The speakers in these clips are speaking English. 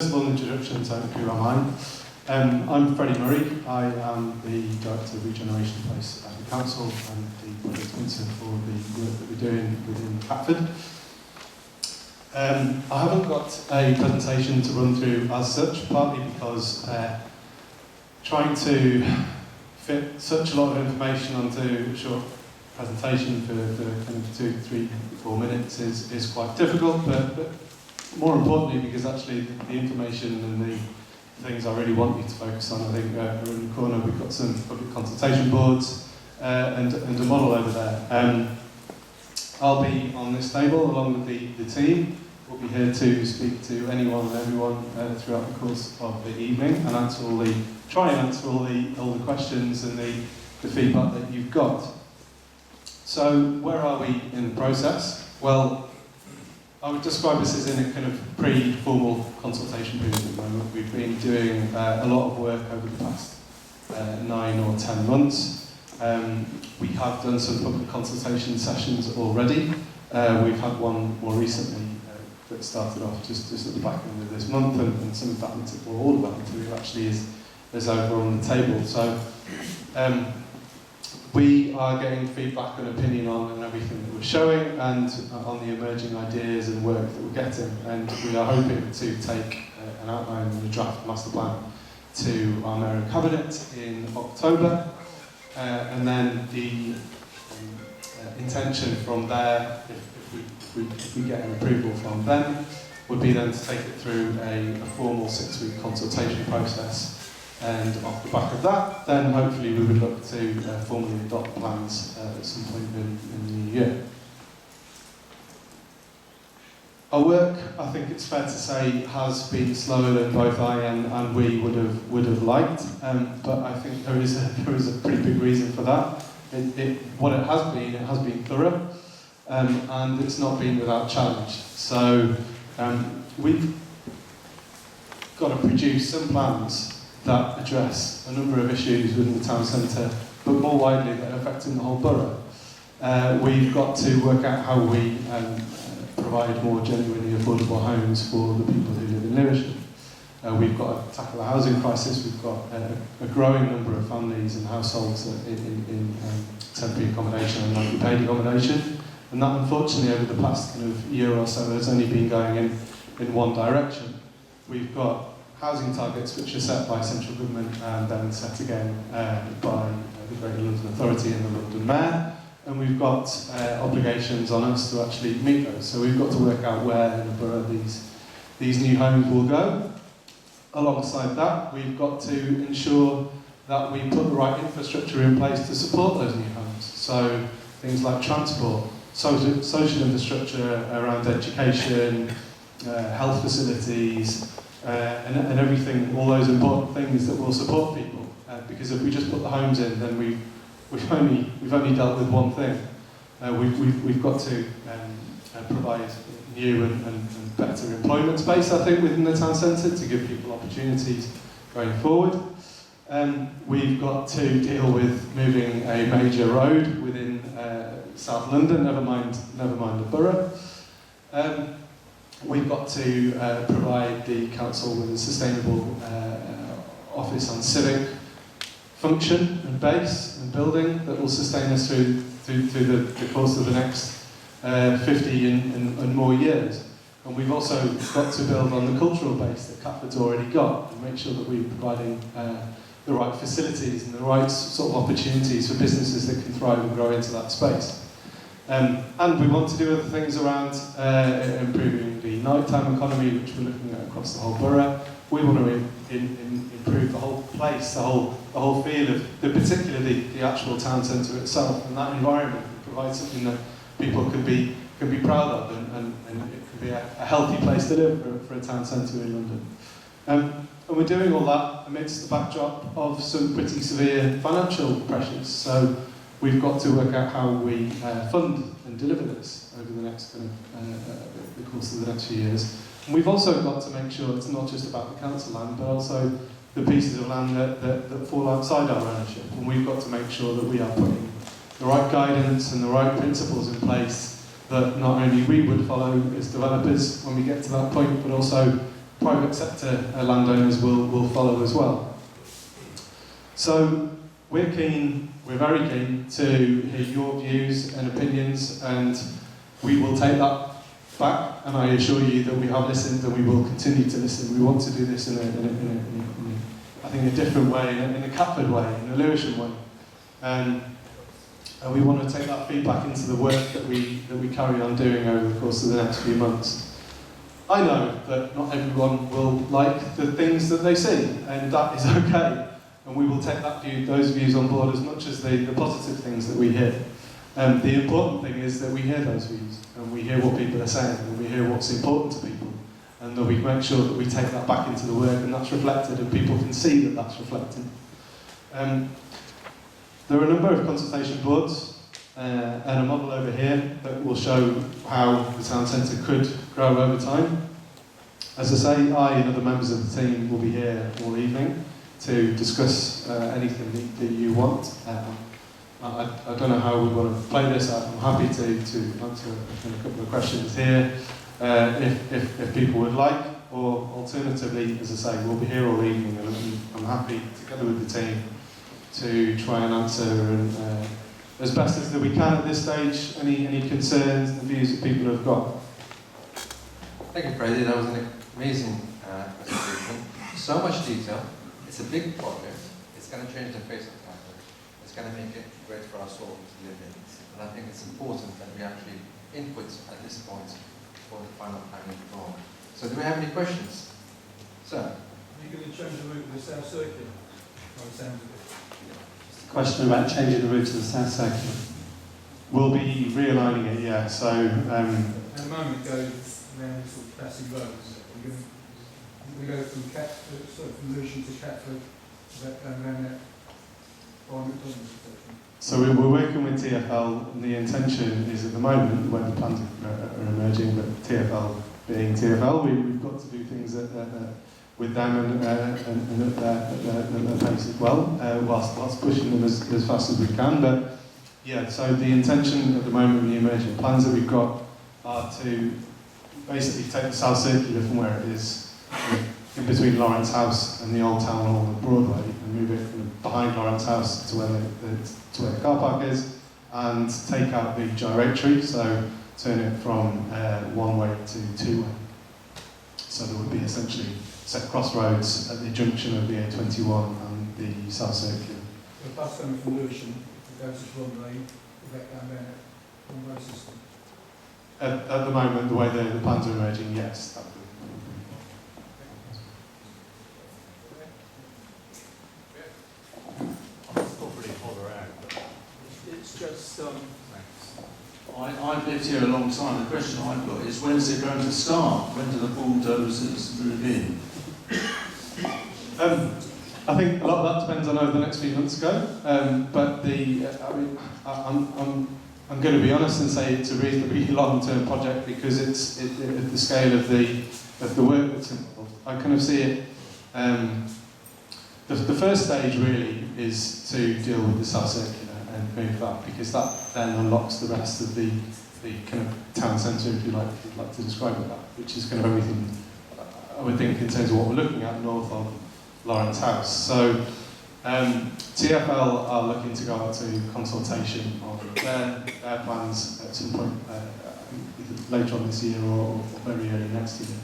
First of all, introduction to who am I? I'm Freddie Murray. I am the Director of Regeneration Place at the Council and the project sponsor for the work that we're doing within Catford. I haven't got a presentation to run through as such, partly because trying to fit such a lot of information onto a short presentation for kind of 2, 3, 4 minutes is quite difficult, but more importantly because actually the information and the things I really want you to focus on, I think in the corner we've got some public consultation boards and a model over there. I'll be on this table along with the team. We'll be here to speak to anyone and everyone throughout the course of the evening and try and answer all the questions and the feedback that you've got. So where are we in the process? Well, I would describe this as in a kind of pre-formal consultation period at the moment. We've been doing a lot of work over the past 9 or 10 months. We have done some public consultation sessions already. We've had one more recently that started off just at the back end of this month, and some of that material, or all of that material actually is over on the table. So we are getting feedback and opinion on everything that we're showing and on the emerging ideas and work that we're getting, and we are hoping to take an outline of the draft master plan to our Mayor and Cabinet in October, and then the intention from there, if we get an approval from them, would be then to take it through a formal 6-week consultation process. And off the back of that, then hopefully we would look to formally adopt plans at some point in the new year. Our work, I think it's fair to say, has been slower than both I and we would have liked, but I think there is a pretty big reason for that. What it has been thorough, and it's not been without challenge. So we've got to produce some plans that address a number of issues within the town centre, but more widely that are affecting the whole borough. We've got to work out how we provide more genuinely affordable homes for the people who live in Lewisham. We've got to tackle the housing crisis. We've got a growing number of families and households in temporary accommodation and non-paid accommodation, and that unfortunately over the past kind of year or so has only been going in one direction. We've got housing targets which are set by central government and then set again by the Greater London Authority and the London Mayor, and we've got obligations on us to actually meet those. So we've got to work out where in the borough these new homes will go. Alongside that, we've got to ensure that we put the right infrastructure in place to support those new homes. So things like transport, social infrastructure around education, health facilities, and everything, all those important things that will support people. Because if we just put the homes in, then we've only dealt with one thing. We've got to provide new and better employment space, I think, within the town centre to give people opportunities going forward. We've got to deal with moving a major road within South London, never mind the borough. We've got to provide the council with a sustainable office and civic function and base and building that will sustain us through the course of the next 50 and more years. And we've also got to build on the cultural base that Catford's already got and make sure that we're providing the right facilities and the right sort of opportunities for businesses that can thrive and grow into that space. And we want to do other things around improving the nighttime economy, which we're looking at across the whole borough. We want to improve the whole place, the whole feel of, particularly the actual town centre itself, and that environment provide something that people can be proud of, and it can be a healthy place to live for a town centre in London. And we're doing all that amidst the backdrop of some pretty severe financial pressures. So we've got to work out how we fund and deliver this over the next the course of the next few years. And we've also got to make sure it's not just about the council land, but also the pieces of land that fall outside our ownership. And we've got to make sure that we are putting the right guidance and the right principles in place that not only we would follow as developers when we get to that point, but also private sector landowners will follow as well. So we're very keen to hear your views and opinions, and we will take that back, and I assure you that we have listened and we will continue to listen. We want to do this in I think, a different way, in a Catford way, in a Lewisham way. And we want to take that feedback into the work that we carry on doing over the course of the next few months. I know that not everyone will like the things that they see, and that is okay. And we will take those views on board as much as the positive things that we hear. The important thing is that we hear those views, and we hear what people are saying, and we hear what's important to people, and that we make sure that we take that back into the work, and that's reflected, and people can see that that's reflected. There are a number of consultation boards, and a model over here that will show how the town centre could grow over time. As I say, I and other members of the team will be here all evening to discuss anything that you want. I don't know how we want to play this. I'm happy to answer a couple of questions here if people would like, or alternatively, as I say, we'll be here all evening, and I'm happy, together with the team, to try and answer and as best as that we can at this stage any concerns and views that people have got. Thank you, Freddie. That was an amazing presentation. So much detail. It's a big project. It's going to change the face of Catford. It's going to make it great for us all to live in. And I think it's important that we actually input at this point for the final planning form. So do we have any questions? Sir? Are you going to change the route of the South Circular? By the sounds of it. Question about changing the route to the South Circular. We'll be realigning it, yeah. So at the moment, it goes around sort of classic roads. We go from Catford, from Lewisham to Catford, and around that by McDonald's section. So we're working with TfL, and the intention is at the moment, when the plans are emerging, but TfL being TfL, we've got to do things with them and at their pace as well, whilst pushing them as fast as we can. But yeah, so the intention at the moment in the emerging plans that we've got are to basically take the South Circular from where it is, in between Lawrence House and the Old Town Hall and Broadway, and move it from behind Lawrence House to where the car park is, and take out the gyratory, so turn it from one-way to two-way. So there would be essentially set crossroads at the junction of the A21 and the South Circular. The bus coming from Lewisham, it goes to Bromley, we get down there, one-way system. At the moment, the way the plans are emerging, yes. That would be. It's just, I've lived here a long time. The question I've got is, when's it going to start? When do the bulldozers move in? I think a lot of that depends on how the next few months go. But I'm going to be honest and say it's a reasonably long-term project because it's at the scale of the work that's involved. I kind of see it. The first stage really is to deal with the South Circular and move that, because that then unlocks the rest of the kind of town centre, if you'd like to describe it that, which is kind of everything I would think in terms of what we're looking at north of Lawrence House. So TfL are looking to go out to consultation on their plans at some point either later on this year or very early next year,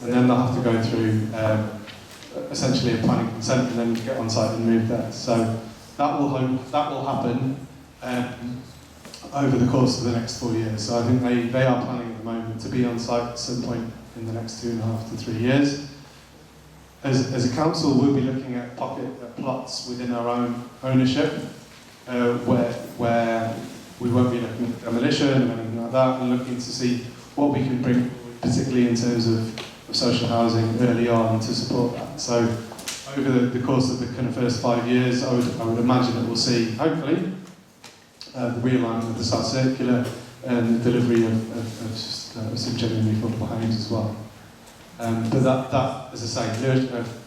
and then they'll have to go through essentially a planning consent and then get on site and move there. So that will happen over the course of the next 4 years. So I think they are planning at the moment to be on site at some point in the next 2.5 to 3 years. As a council, we'll be looking at plots within our own ownership, where we won't be looking at demolition or anything like that, and looking to see what we can bring, particularly in terms of social housing early on to support that. So over the course of the kind of first 5 years, I would imagine that we'll see, hopefully, the realignment of the South Circular and the delivery of some genuinely affordable homes as well. But that, as I say,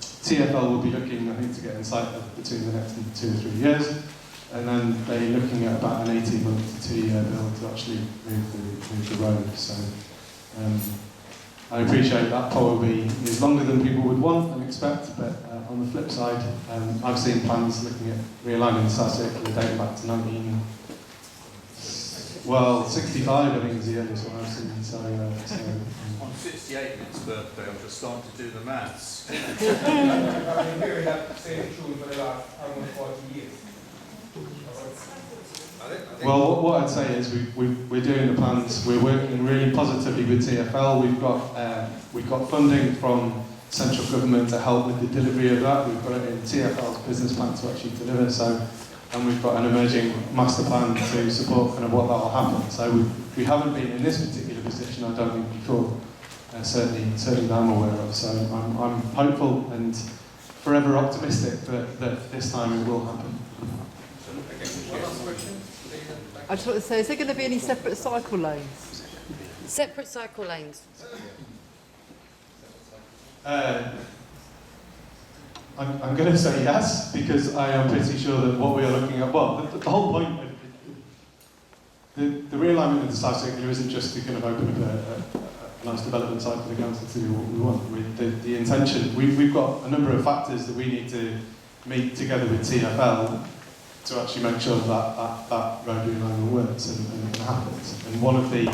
TfL will be looking, I think, to get in sight between the next 2 or 3 years, and then they're looking at about an 18-month to 2-year build to actually move the road. So I appreciate that probably is longer than people would want and expect, but on the flip side, I've seen plans looking at realigning the South Circular dating back to 65 I think is the earliest one I've seen, On 68 next birthday, I'm just starting to do the maths. I've been hearing that same tune for the last almost 40 years. Well, what I'd say is we're doing the plans. We're working really positively with TfL. We've got funding from central government to help with the delivery of that. We've got it in TfL's business plan to actually deliver. And we've got an emerging master plan to support kind of what that will happen. So we haven't been in this particular position, I don't think, before. Certainly that I'm aware of. So I'm hopeful and forever optimistic that this time it will happen. One last question. I just want to say, is there going to be any separate cycle lanes? Separate cycle lanes. I'm going to say yes, because I am pretty sure that what we are looking at, well, the whole point of the realignment of the South Circular isn't just to kind of open up a nice development site for the council to do what we want. The intention, we've got a number of factors that we need to meet together with TfL to actually make sure that road realignment works and happens. And one of the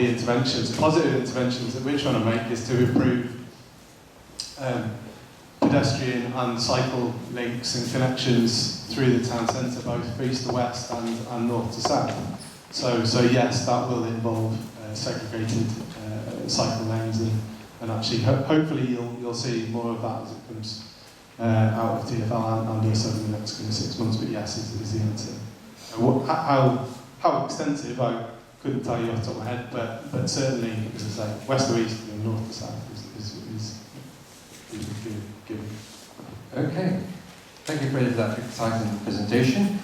interventions, positive interventions that we're trying to make is to improve pedestrian and cycle links and connections through the town centre, both east to west and north to south. So yes, that will involve segregated cycle lanes, and actually hopefully you'll see more of that as it comes out of TfL and also in the next 6 months. But yes, is the answer. How extensive, I couldn't tell you off the top of my head, but certainly, as I say, west to east and north to south is given. Okay. Thank you, Freddie, for that exciting presentation.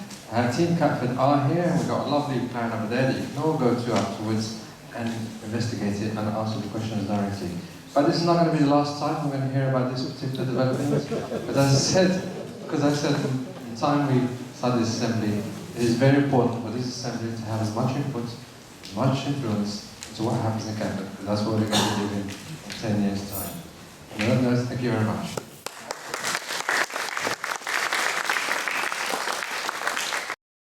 Team Catford are here, and we've got a lovely plan over there that you can all go to afterwards and investigate it and answer the questions directly. But this is not going to be the last time we're going to hear about this particular development. But as I said, because I said from the time we started this assembly, it is very important for this assembly to have as much input, as much influence into what happens in Catford, because that's what we're going to be doing in 10 years' time. On that note, thank you very much.